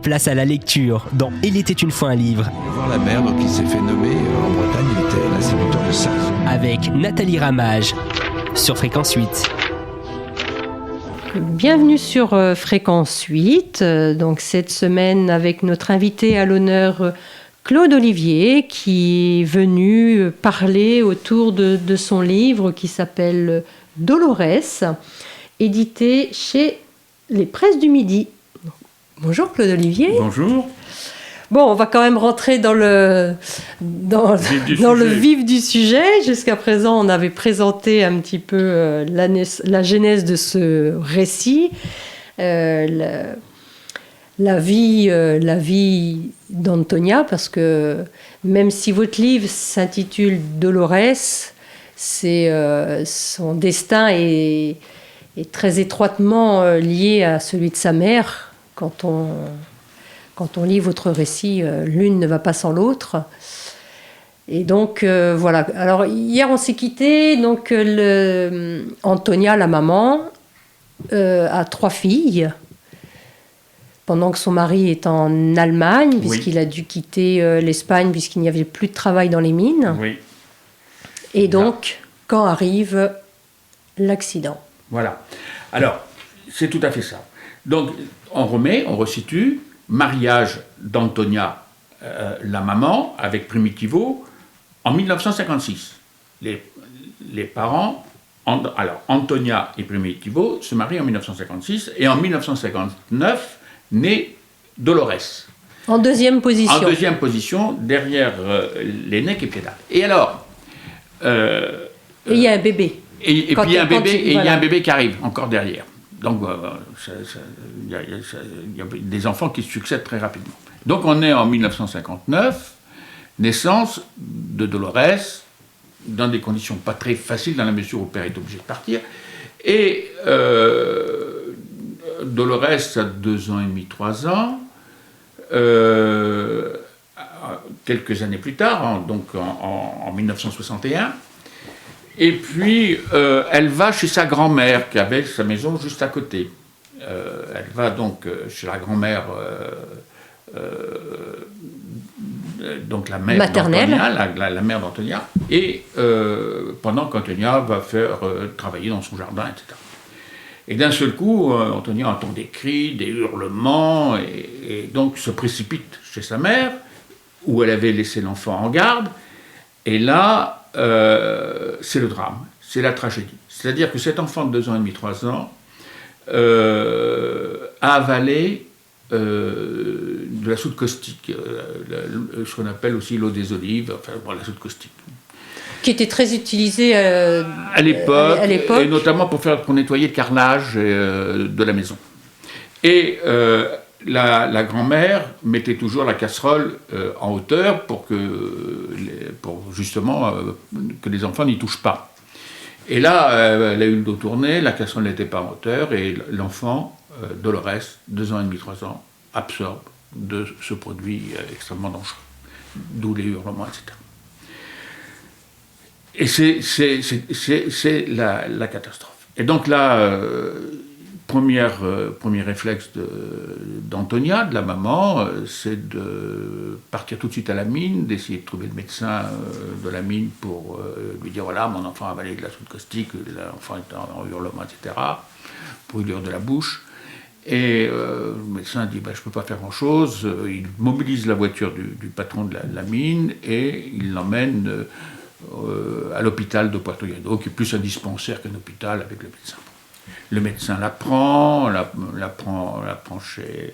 Place à la lecture dans Il était une fois un livre. Voir la mer, donc il s'est fait nommer en Bretagne, il était l'instituteur de ça. Avec Nathalie Ramage sur Fréquence 8. Bienvenue sur Fréquence 8. Donc cette semaine avec notre invité à l'honneur Claude Olivier qui est venu parler autour de son livre qui s'appelle Dolorès, édité chez les Presses du Midi. Bonjour Claude Olivier. Bonjour. Bon, on va quand même rentrer dans le vif du sujet. Jusqu'à présent, on avait présenté un petit peu la genèse de ce récit, la vie d'Antonia, parce que même si votre livre s'intitule Dolorès, son destin est très étroitement lié à celui de sa mère. Quand on lit votre récit, l'une ne va pas sans l'autre. Et donc, voilà. Alors, hier, on s'est quittés. Donc, Antonia, la maman, a 3 filles. Pendant que son mari est en Allemagne, puisqu'il a dû quitter l'Espagne, puisqu'il n'y avait plus de travail dans les mines. Oui. Et donc, quand arrive l'accident? Voilà. Alors, c'est tout à fait ça. Donc, on resitue. Mariage d'Antonia, la maman, avec Primitivo, en 1956. Les parents, alors Antonia et Primitivo, se marient en 1956, et en 1959, naît Dolorès. En deuxième position. En deuxième position, derrière l'aîné qui est Piedad. Et alors... et il y a un bébé. Et puis il y a un bébé qui arrive, encore derrière. Donc, il y a des enfants qui se succèdent très rapidement. Donc, on est en 1959, naissance de Dolorès, dans des conditions pas très faciles, dans la mesure où le père est obligé de partir. Et Dolorès a 2 ans et demi, 3 ans. Quelques années plus tard, donc en 1961. Et puis, elle va chez sa grand-mère, qui avait sa maison juste à côté. Elle va donc chez la grand-mère, donc la mère d'Antonia, la mère d'Antonia, et pendant qu'Antonia va faire travailler dans son jardin, etc. Et d'un seul coup, Antonia entend des cris, des hurlements, et donc se précipite chez sa mère, où elle avait laissé l'enfant en garde, et là... c'est le drame, c'est la tragédie. C'est-à-dire que cet enfant de 2 ans et demi, 3 ans a avalé de la soude caustique, ce qu'on appelle aussi l'eau des olives, enfin bon, la soude caustique. Qui était très utilisée à l'époque, et notamment pour nettoyer le carrelage de la maison. Et la grand-mère mettait toujours la casserole en hauteur pour justement que les enfants n'y touchent pas. Et là, elle a eu le dos tourné, la casserole n'était pas en hauteur, et l'enfant, Dolorès, 2 ans et demi, 3 ans, absorbe de ce produit extrêmement dangereux, d'où les hurlements, etc. Et c'est la catastrophe. Et donc là... Premier réflexe d'Antonia, de la maman, c'est de partir tout de suite à la mine, d'essayer de trouver le médecin de la mine pour lui dire voilà, mon enfant a avalé de la soude caustique, l'enfant est en hurlement, etc., brûlure de la bouche. Et le médecin dit je ne peux pas faire grand-chose. Il mobilise la voiture du patron de la mine et il l'emmène à l'hôpital de Puerto Lledo, qui est plus un dispensaire qu'un hôpital avec le médecin. Le médecin la prend chez...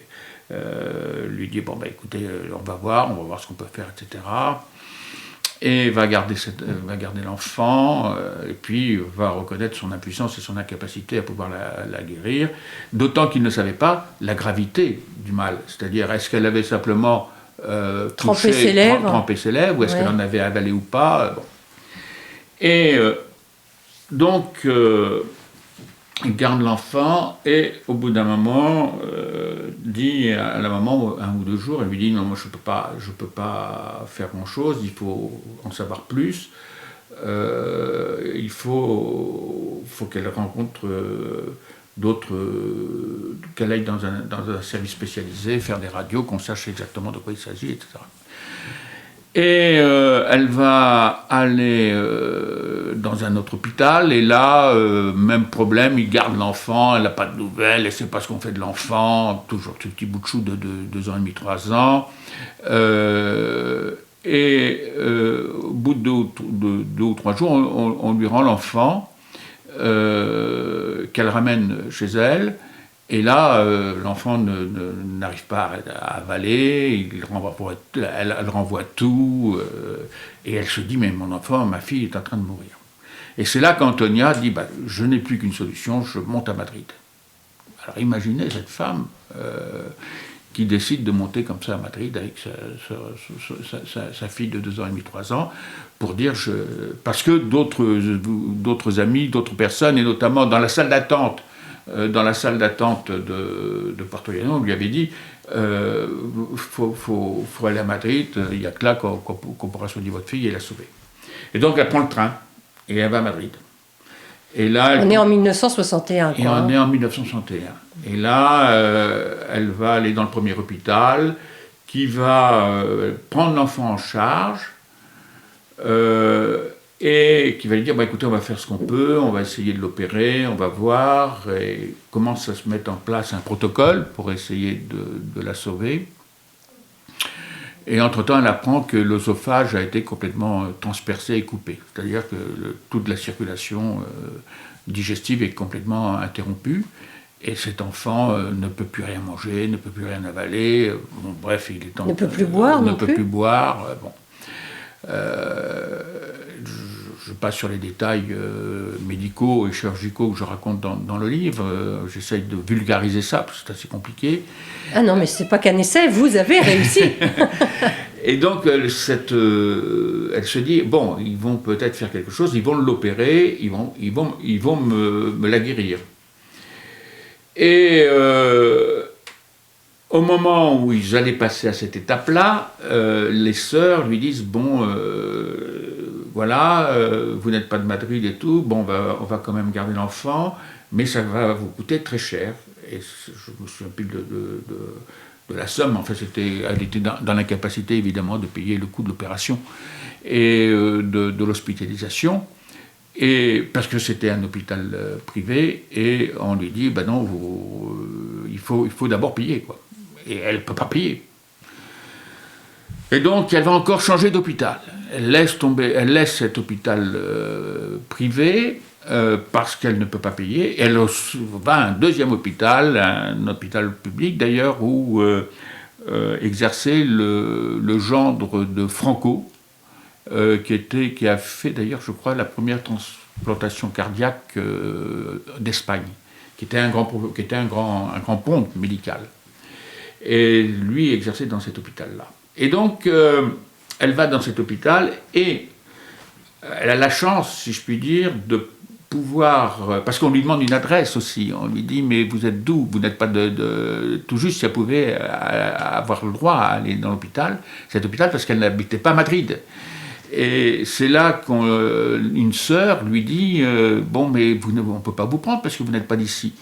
lui dit, écoutez, on va voir ce qu'on peut faire, etc. Et va garder l'enfant, et puis va reconnaître son impuissance et son incapacité à pouvoir la guérir, d'autant qu'il ne savait pas la gravité du mal. C'est-à-dire, est-ce qu'elle avait simplement trempé ses lèvres, ou est-ce qu'elle en avait avalé ou pas bon. Et donc... il garde l'enfant et au bout d'un moment dit à la maman 1 ou 2 jours, elle lui dit non, moi je peux pas faire grand chose, il faut en savoir plus, il faut qu'elle rencontre qu'elle aille dans un service spécialisé, faire des radios, qu'on sache exactement de quoi il s'agit, etc. Et elle va aller dans un autre hôpital, et là, même problème, il garde l'enfant, elle n'a pas de nouvelles, elle ne sait pas ce qu'on fait de l'enfant, toujours ce petit bout de chou de 2 ans et demi, 3 ans. Au bout de 2 ou 3 jours, on lui rend l'enfant, qu'elle ramène chez elle. Et là, l'enfant n'arrive pas à avaler, elle renvoie tout, et elle se dit, mais mon enfant, ma fille est en train de mourir. Et c'est là qu'Antonia dit, je n'ai plus qu'une solution, je monte à Madrid. Alors imaginez cette femme qui décide de monter comme ça à Madrid avec sa fille de 2 ans et demi, 3 ans, pour dire, parce que d'autres amis, d'autres personnes, et notamment dans la salle d'attente, de Puerto Llano, on lui avait dit faut aller à Madrid, il n'y a que là qu'on pourra soigner votre fille et la sauver. Et donc elle prend le train et elle va à Madrid. Et là, on est en 1961. Et on est en 1961. Et là, elle va aller dans le premier hôpital qui va prendre l'enfant en charge. Et qui va lui dire, écoutez, on va faire ce qu'on peut, on va essayer de l'opérer, on va voir, et commence à se mettre en place un protocole pour essayer de la sauver. Et entre-temps, elle apprend que l'œsophage a été complètement transpercé et coupé. C'est-à-dire que toute la circulation digestive est complètement interrompue, et cet enfant ne peut plus rien manger, ne peut plus rien avaler, bref, il est ne peut plus boire non plus. Ne peut plus boire, je passe sur les détails médicaux et chirurgicaux que je raconte dans le livre. J'essaye de vulgariser ça, parce que c'est assez compliqué. Ah non, mais c'est pas qu'un essai, vous avez réussi. Et donc, elle se dit, bon, ils vont peut-être faire quelque chose, ils vont l'opérer, ils vont me la guérir. Et au moment où ils allaient passer à cette étape-là, les sœurs lui disent, voilà, vous n'êtes pas de Madrid et tout, on va quand même garder l'enfant, mais ça va vous coûter très cher. Et je me souviens plus de la somme, en fait, elle était dans l'incapacité, évidemment, de payer le coût de l'opération et de l'hospitalisation, et parce que c'était un hôpital privé, et on lui dit, non, il faut d'abord payer, quoi. Et elle ne peut pas payer. Et donc, elle va encore changer d'hôpital. Elle laisse cet hôpital privé parce qu'elle ne peut pas payer. Elle va à un deuxième hôpital, un hôpital public d'ailleurs, où exerçait le gendre de Franco, qui a fait d'ailleurs, je crois, la première transplantation cardiaque d'Espagne, qui était un grand ponte médical. Et lui exerçait dans cet hôpital-là. Et donc, elle va dans cet hôpital et elle a la chance, si je puis dire, de pouvoir... Parce qu'on lui demande une adresse aussi. On lui dit, mais vous êtes d'où? Vous n'êtes pas tout juste si elle pouvait avoir le droit à aller dans cet hôpital, parce qu'elle n'habitait pas à Madrid. Et c'est là qu'une sœur lui dit, mais on ne peut pas vous prendre parce que vous n'êtes pas d'ici.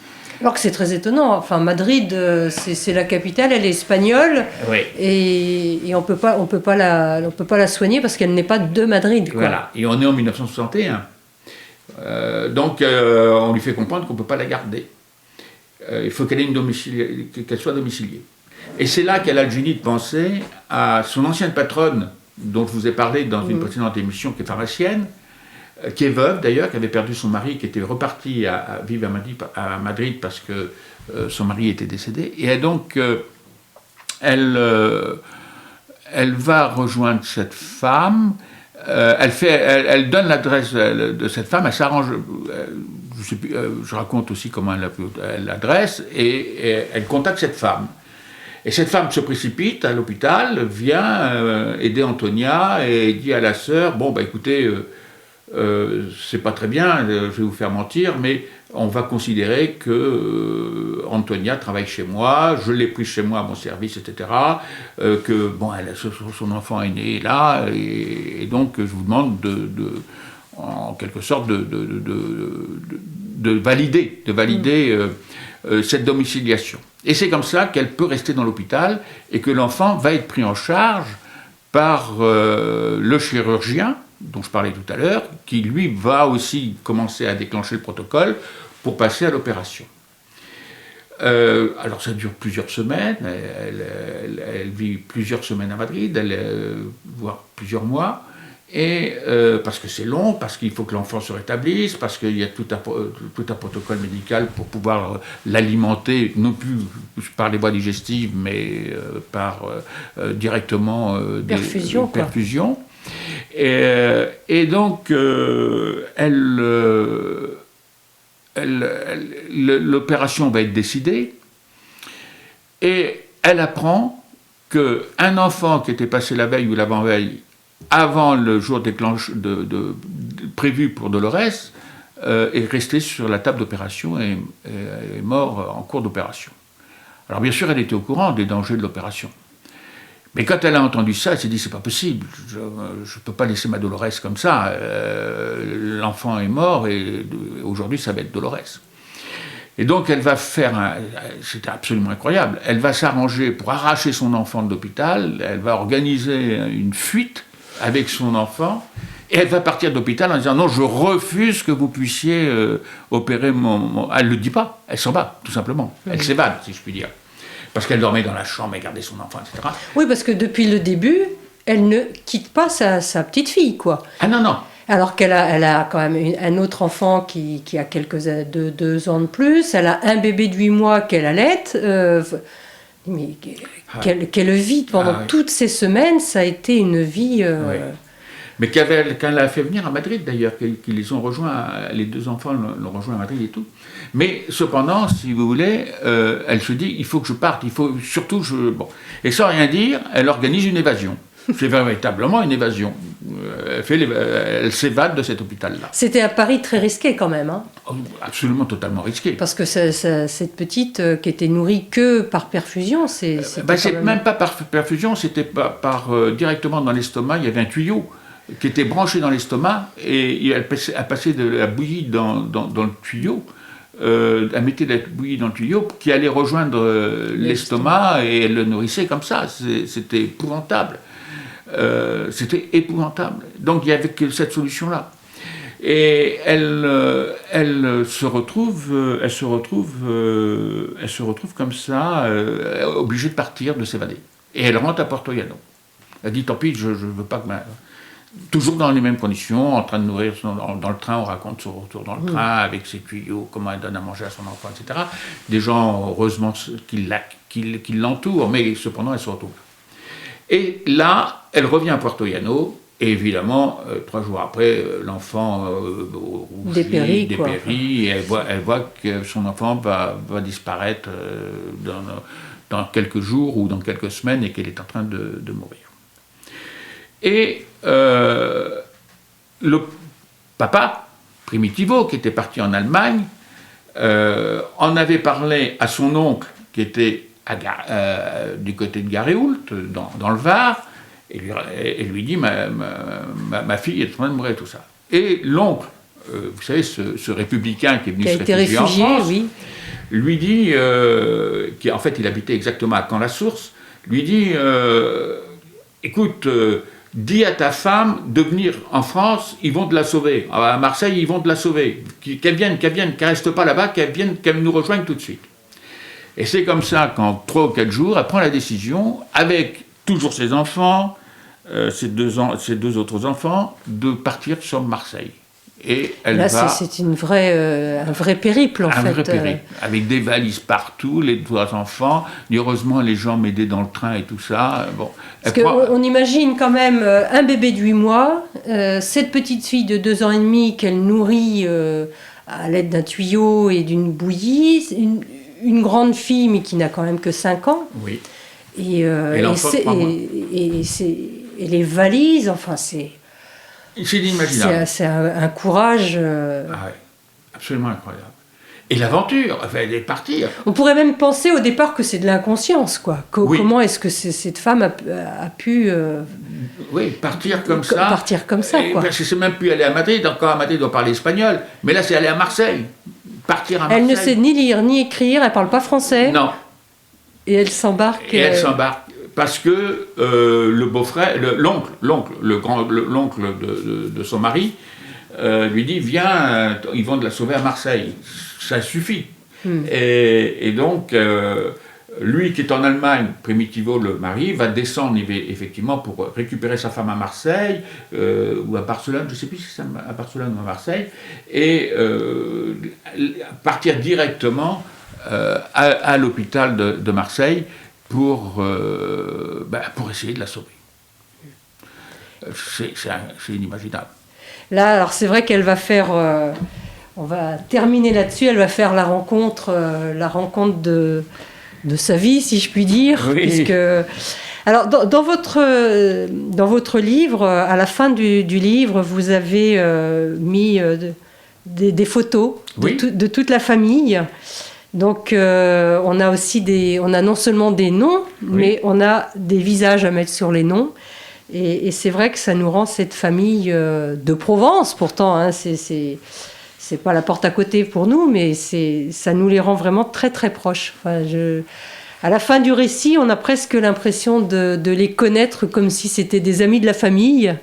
Alors que c'est très étonnant. Enfin, Madrid, c'est la capitale, elle est espagnole, oui. Et on peut pas la soigner parce qu'elle n'est pas de Madrid, quoi. Voilà. Et on est en 1961. Donc, on lui fait comprendre qu'on ne peut pas la garder. Il faut qu'elle soit domiciliée. Et c'est là qu'elle a le génie de penser à son ancienne patronne, dont je vous ai parlé dans une précédente émission, qui est pharmacienne, qui est veuve d'ailleurs, qui avait perdu son mari, qui était reparti à vivre à Madrid parce que son mari était décédé. Et donc, elle va rejoindre cette femme, elle donne l'adresse de cette femme, elle s'arrange, je raconte aussi comment elle l'adresse, et elle contacte cette femme. Et cette femme se précipite à l'hôpital, vient aider Antonia et dit à la sœur, écoutez, c'est pas très bien, je vais vous faire mentir, mais on va considérer que Antonia travaille chez moi, je l'ai pris chez moi à mon service, etc. Son enfant est né là, et donc je vous demande en quelque sorte valider cette domiciliation. Et c'est comme ça qu'elle peut rester dans l'hôpital et que l'enfant va être pris en charge par le chirurgien, dont je parlais tout à l'heure, qui lui va aussi commencer à déclencher le protocole pour passer à l'opération. Alors ça dure plusieurs semaines, elle vit plusieurs semaines à Madrid, voire plusieurs mois, et parce que c'est long, parce qu'il faut que l'enfant se rétablisse, parce qu'il y a tout un protocole médical pour pouvoir l'alimenter, non plus par les voies digestives, mais par directement des perfusions. Et donc l'opération va être décidée, et elle apprend qu'un enfant qui était passé la veille ou l'avant-veille, avant le jour prévu pour Dolores, est resté sur la table d'opération et est mort en cours d'opération. Alors bien sûr, elle était au courant des dangers de l'opération. Mais quand elle a entendu ça, elle s'est dit, c'est pas possible, je ne peux pas laisser ma Dolores comme ça, l'enfant est mort et aujourd'hui ça va être Dolores. Et donc elle va faire, c'était absolument incroyable, elle va s'arranger pour arracher son enfant de l'hôpital, elle va organiser une fuite avec son enfant, et elle va partir de l'hôpital en disant, non, je refuse que vous puissiez opérer mon... Elle ne le dit pas, elle s'en va, tout simplement, elle s'évade, si je puis dire. Parce qu'elle dormait dans la chambre et gardait son enfant, etc. Oui, parce que depuis le début, elle ne quitte pas sa petite fille, quoi. Ah non, non. Alors qu'elle a quand même un autre enfant qui a 2 ans de plus, elle a un bébé de 8 mois qu'elle allaite. Mais quelle vie pendant toutes ces semaines, ça a été une vie... Oui. Mais qu'elle a fait venir à Madrid d'ailleurs, qu'ils les ont rejoints, les 2 enfants l'ont rejoint à Madrid et tout. Mais cependant, si vous voulez, elle se dit, il faut que je parte, il faut surtout... Bon. Et sans rien dire, elle organise une évasion. C'est véritablement une évasion. Elle s'évade de cet hôpital-là. C'était un pari très risqué quand même. Hein. Absolument, totalement risqué. Parce que cette petite qui était nourrie que par perfusion, c'est même pas par perfusion, c'était directement dans l'estomac, il y avait un tuyau qui était branché dans l'estomac, et elle passait de la bouillie dans le tuyau, elle mettait de la bouillie dans le tuyau qui allait rejoindre l'estomac, et elle le nourrissait comme ça. C'était épouvantable. C'était épouvantable. Donc il n'y avait que cette solution-là. Et elle se retrouve comme ça, obligée de partir, de s'évader. Et elle rentre à Porto Llano. Elle dit, tant pis, je ne veux pas que toujours dans les mêmes conditions, en train de nourrir dans le train, on raconte son retour dans le train, avec ses tuyaux, comment elle donne à manger à son enfant, etc. Des gens, heureusement, qui l'entourent, mais cependant, elle se retrouve. Et là, elle revient à Porto Llano, et évidemment, 3 jours après, l'enfant dépérit, et elle voit que son enfant va disparaître dans quelques jours ou dans quelques semaines, et qu'elle est en train de mourir. Et le papa, Primitivo, qui était parti en Allemagne, en avait parlé à son oncle, qui était du côté de Garéoult, dans le Var, et lui dit, ma fille est en train de mourir, tout ça. Et l'oncle, vous savez, ce républicain qui est venu se réfugier en France, oui, lui dit, en fait il habitait exactement à Caen-la-Source, lui dit, écoute, dis à ta femme de venir en France, ils vont te la sauver. À Marseille, ils vont te la sauver. Qu'elle vienne, qu'elle reste pas là-bas, qu'elle nous rejoigne tout de suite. Et c'est comme ça qu'en 3 ou 4 jours, elle prend la décision, avec toujours ses enfants, ses 2 autres enfants, de partir sur Marseille. Et elle là, va... c'est un vrai périple, en fait. Un vrai périple, avec des valises partout, les 2 enfants. Heureusement, les gens m'aidaient dans le train et tout ça. Bon. Parce qu'on imagine quand même un bébé de 8 mois, cette petite fille de 2 ans et demi qu'elle nourrit à l'aide d'un tuyau et d'une bouillie, une grande fille, mais qui n'a quand même que 5 ans. Oui. Et les valises, enfin, c'est inimaginable. C'est un courage... Ah ouais, absolument incroyable. Et l'aventure, elle est partie. On pourrait même penser au départ que c'est de l'inconscience, quoi. Oui. Comment est-ce que cette femme a pu... oui, partir comme ça. Partir comme ça, quoi. Parce que c'est même plus aller à Madrid, encore à Madrid on doit parler espagnol, mais là c'est aller à Marseille. partir à Marseille. Elle ne sait ni lire ni écrire, elle parle pas français. Non. Et elle s'embarque. Et elle s'embarque parce que le beau-frère, l'oncle de son mari, lui dit viens, ils vont de la sauver à Marseille. Ça suffit. Et donc, lui qui est en Allemagne, Primitivo, le mari, va descendre effectivement pour récupérer sa femme à Marseille, ou à Barcelone, je ne sais plus si c'est à Barcelone ou à Marseille, et partir directement à l'hôpital de Marseille pour essayer de la sauver. C'est inimaginable. Là, alors c'est vrai qu'elle va faire... on va terminer là-dessus, elle va faire la rencontre de sa vie, si je puis dire. Oui. Puisque... Alors, dans votre livre, à la fin du livre, vous avez mis des photos de toute la famille. Donc, on a non seulement des noms, mais on a des visages à mettre sur les noms. Et c'est vrai que ça nous rend cette famille de Provence, pourtant, hein, c'est pas la porte à côté pour nous, mais ça nous les rend vraiment très très proches. Enfin, à la fin du récit, on a presque l'impression de les connaître comme si c'était des amis de la famille,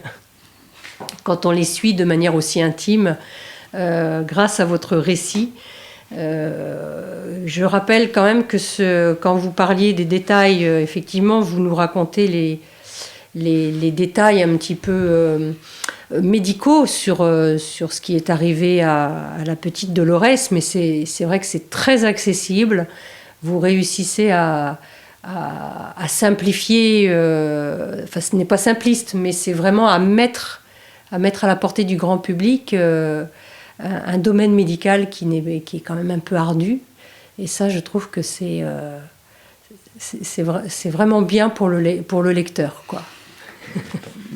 quand on les suit de manière aussi intime, grâce à votre récit. Je rappelle quand même que quand vous parliez des détails, effectivement, vous nous racontez les détails un petit peu médicaux sur ce qui est arrivé à la petite Dolores, mais c'est vrai que c'est très accessible. Vous réussissez à simplifier, enfin ce n'est pas simpliste, mais c'est vraiment à mettre à la portée du grand public un domaine médical qui est quand même un peu ardu. Et ça, je trouve que c'est vraiment bien pour le lecteur, quoi.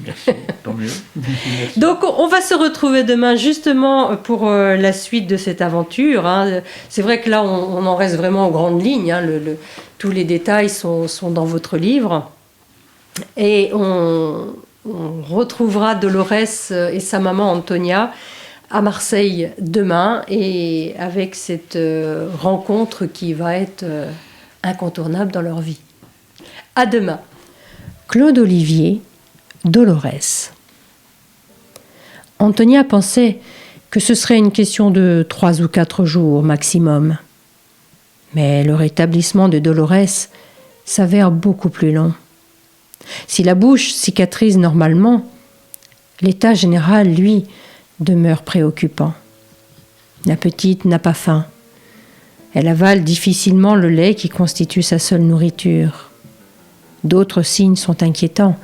Merci, tant mieux. Merci. Donc on va se retrouver demain justement pour la suite de cette aventure, hein. C'est vrai que là on en reste vraiment aux grandes lignes, hein. Tous les détails sont dans votre livre. Et on retrouvera Dolores et sa maman Antonia à Marseille demain, et avec cette rencontre qui va être incontournable dans leur vie. À demain. Claude Olivier, Dolores. Antonia pensait que ce serait une question de 3 ou 4 jours maximum. Mais le rétablissement de Dolores s'avère beaucoup plus long. Si la bouche cicatrise normalement, l'état général, lui, demeure préoccupant. La petite n'a pas faim. Elle avale difficilement le lait qui constitue sa seule nourriture. D'autres signes sont inquiétants.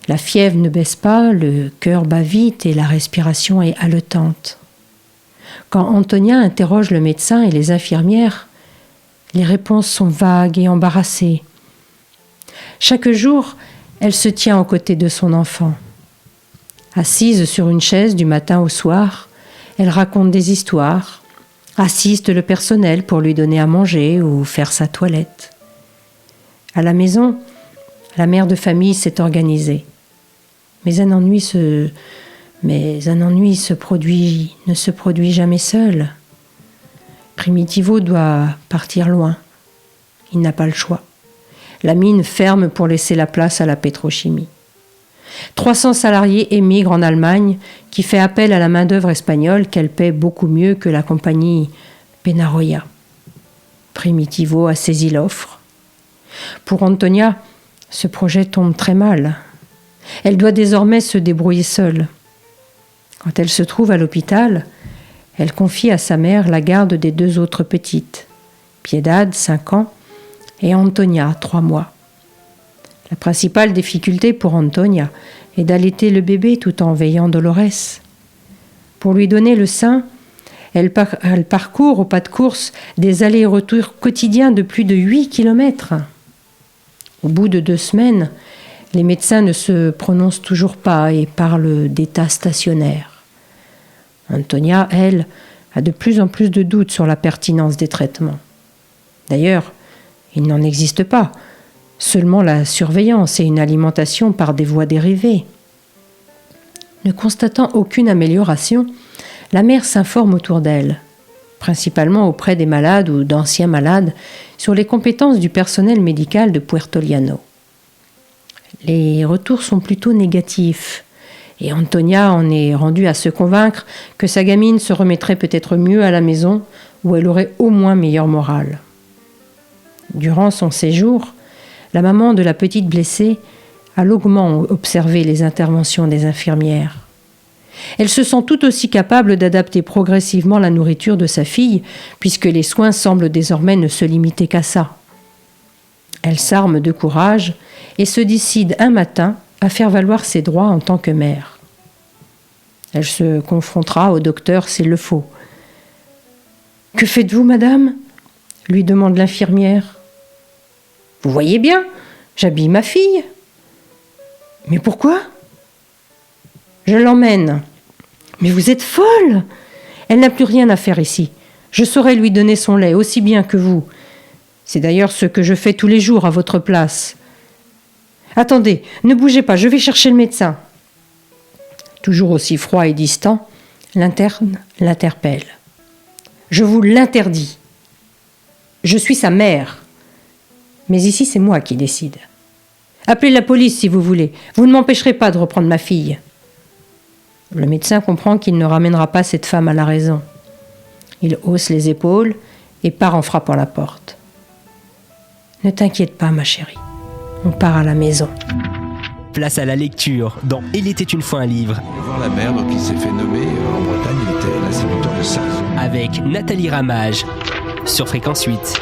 La fièvre ne baisse pas, le cœur bat vite et la respiration est haletante. Quand Antonia interroge le médecin et les infirmières, les réponses sont vagues et embarrassées. Chaque jour, elle se tient aux côtés de son enfant. Assise sur une chaise du matin au soir, elle raconte des histoires, assiste le personnel pour lui donner à manger ou faire sa toilette. À la maison, la mère de famille s'est organisée. Mais un ennui ne se produit jamais seul. Primitivo doit partir loin. Il n'a pas le choix. La mine ferme pour laisser la place à la pétrochimie. 300 salariés émigrent en Allemagne, qui fait appel à la main-d'œuvre espagnole qu'elle paie beaucoup mieux que la compagnie Penaroya. Primitivo a saisi l'offre. Pour Antonia, ce projet tombe très mal. Elle doit désormais se débrouiller seule. Quand elle se trouve à l'hôpital, elle confie à sa mère la garde des 2 autres petites, Piedad, 5 ans, et Antonia, 3 mois. La principale difficulté pour Antonia est d'allaiter le bébé tout en veillant Dolores. Pour lui donner le sein, elle parcourt au pas de course des allers-retours quotidiens de plus de 8 kilomètres. Au bout de 2 semaines, les médecins ne se prononcent toujours pas et parlent d'état stationnaire. Antonia, elle, a de plus en plus de doutes sur la pertinence des traitements. D'ailleurs, il n'en existe pas, seulement la surveillance et une alimentation par des voies dérivées. Ne constatant aucune amélioration, la mère s'informe autour d'elle. principalement auprès des malades ou d'anciens malades, sur les compétences du personnel médical de Puertoliano. Les retours sont plutôt négatifs, et Antonia en est rendue à se convaincre que sa gamine se remettrait peut-être mieux à la maison, où elle aurait au moins meilleure morale. Durant son séjour, la maman de la petite blessée a longuement observé les interventions des infirmières. Elle se sent tout aussi capable d'adapter progressivement la nourriture de sa fille, puisque les soins semblent désormais ne se limiter qu'à ça. Elle s'arme de courage et se décide un matin à faire valoir ses droits en tant que mère. Elle se confrontera au docteur s'il le faut. « Que faites-vous, madame ?» lui demande l'infirmière. « Vous voyez bien, j'habille ma fille. »« Mais pourquoi ?»« Je l'emmène. »« Mais vous êtes folle ! Elle n'a plus rien à faire ici. Je saurai lui donner son lait aussi bien que vous. C'est d'ailleurs ce que je fais tous les jours à votre place. Attendez, ne bougez pas, je vais chercher le médecin. » Toujours aussi froid et distant, l'interne l'interpelle. « Je vous l'interdis. Je suis sa mère. Mais ici, c'est moi qui décide. Appelez la police si vous voulez. Vous ne m'empêcherez pas de reprendre ma fille. » Le médecin comprend qu'il ne ramènera pas cette femme à la raison. Il hausse les épaules et part en frappant la porte. « Ne t'inquiète pas, ma chérie. On part à la maison. » Place à la lecture dans Il était une fois un livre. Voir la mère, donc il s'est fait nommer en Bretagne, il était l'instituteur de Sarre. Avec Nathalie Ramage sur Fréquence 8.